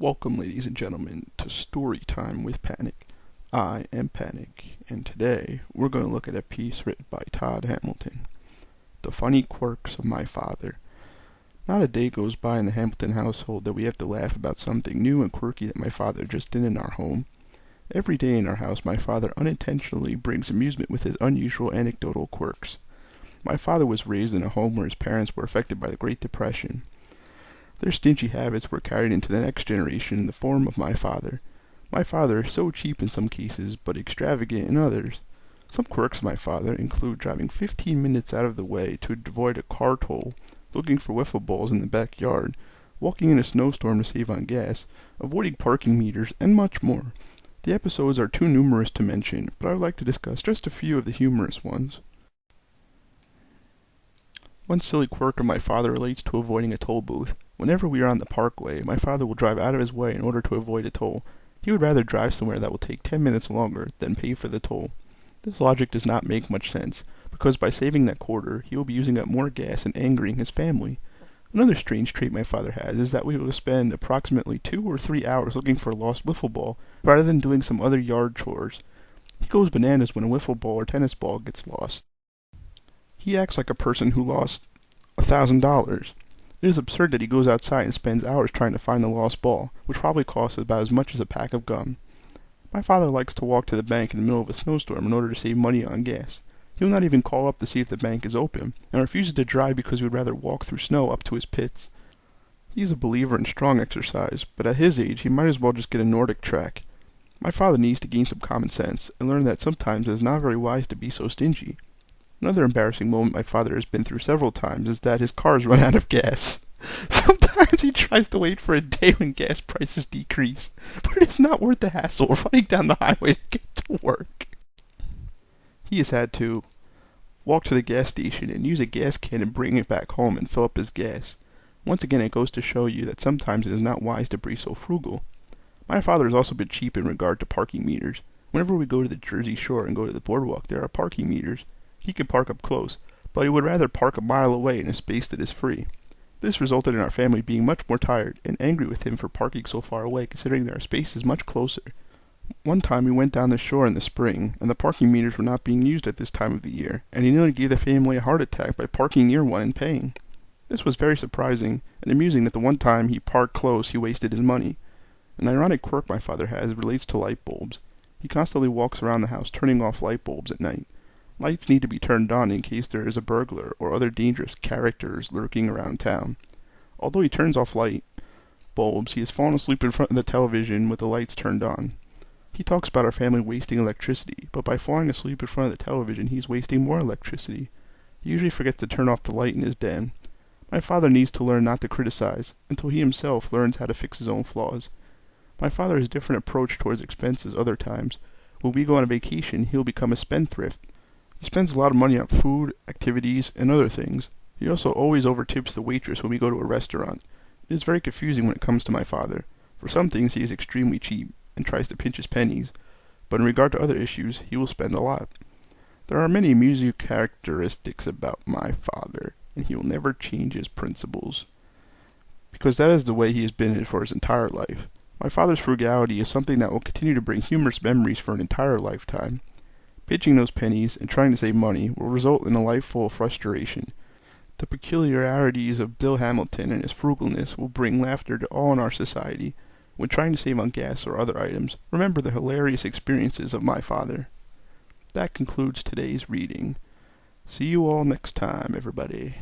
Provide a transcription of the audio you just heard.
Welcome, ladies and gentlemen, to Storytime with Panik. I am Panik, and today we're going to look at a piece written by Todd Hamilton, The Funny Quirks of My Father. Not a day goes by in the Hamilton household that we have to laugh about something new and quirky that my father just did in our home. Every day in our house, my father unintentionally brings amusement with his unusual anecdotal quirks. My father was raised in a home where his parents were affected by the Great Depression. Their stingy habits were carried into the next generation in the form of my father. My father is so cheap in some cases, but extravagant in others. Some quirks of my father include driving 15 minutes out of the way to avoid a car toll, looking for wiffle balls in the backyard, walking in a snowstorm to save on gas, avoiding parking meters, and much more. The episodes are too numerous to mention, but I would like to discuss just a few of the humorous ones. One silly quirk of my father relates to avoiding a toll booth. Whenever we are on the parkway, my father will drive out of his way in order to avoid a toll. He would rather drive somewhere that will take 10 minutes longer than pay for the toll. This logic does not make much sense, because by saving that quarter, he will be using up more gas and angering his family. Another strange trait my father has is that we will spend approximately 2 or 3 hours looking for a lost wiffle ball, rather than doing some other yard chores. He goes bananas when a wiffle ball or tennis ball gets lost. He acts like a person who lost $1,000. It is absurd that he goes outside and spends hours trying to find the lost ball, which probably costs about as much as a pack of gum. My father likes to walk to the bank in the middle of a snowstorm in order to save money on gas. He will not even call up to see if the bank is open, and refuses to drive because he would rather walk through snow up to his pits. He is a believer in strong exercise, but at his age he might as well just get a Nordic track. My father needs to gain some common sense, and learn that sometimes it is not very wise to be so stingy. Another embarrassing moment my father has been through several times is that his cars run out of gas. Sometimes he tries to wait for a day when gas prices decrease, but it is not worth the hassle of running down the highway to get to work. He has had to walk to the gas station and use a gas can and bring it back home and fill up his gas. Once again, it goes to show you that sometimes it is not wise to be so frugal. My father has also been cheap in regard to parking meters. Whenever we go to the Jersey Shore and go to the boardwalk, there are parking meters. He can park up close, but he would rather park a mile away in a space that is free. This resulted in our family being much more tired and angry with him for parking so far away, considering there are spaces much closer. One time we went down the shore in the spring, and the parking meters were not being used at this time of the year, and he nearly gave the family a heart attack by parking near one and paying. This was very surprising and amusing that the one time he parked close he wasted his money. An ironic quirk my father has relates to light bulbs. He constantly walks around the house turning off light bulbs at night. Lights need to be turned on in case there is a burglar or other dangerous characters lurking around town. Although he turns off light bulbs, he has fallen asleep in front of the television with the lights turned on. He talks about our family wasting electricity, but by falling asleep in front of the television, he is wasting more electricity. He usually forgets to turn off the light in his den. My father needs to learn not to criticize, until he himself learns how to fix his own flaws. My father has a different approach towards expenses other times. When we go on a vacation, he will become a spendthrift. He spends a lot of money on food, activities, and other things. He also always overtips the waitress when we go to a restaurant. It is very confusing when it comes to my father. For some things he is extremely cheap, and tries to pinch his pennies, but in regard to other issues, he will spend a lot. There are many amusing characteristics about my father, and he will never change his principles, because that is the way he has been for his entire life. My father's frugality is something that will continue to bring humorous memories for an entire lifetime. Pinching those pennies and trying to save money will result in a life full of frustration. The peculiarities of Bill Hamilton and his frugalness will bring laughter to all in our society. When trying to save on gas or other items, remember the hilarious experiences of my father. That concludes today's reading. See you all next time, everybody.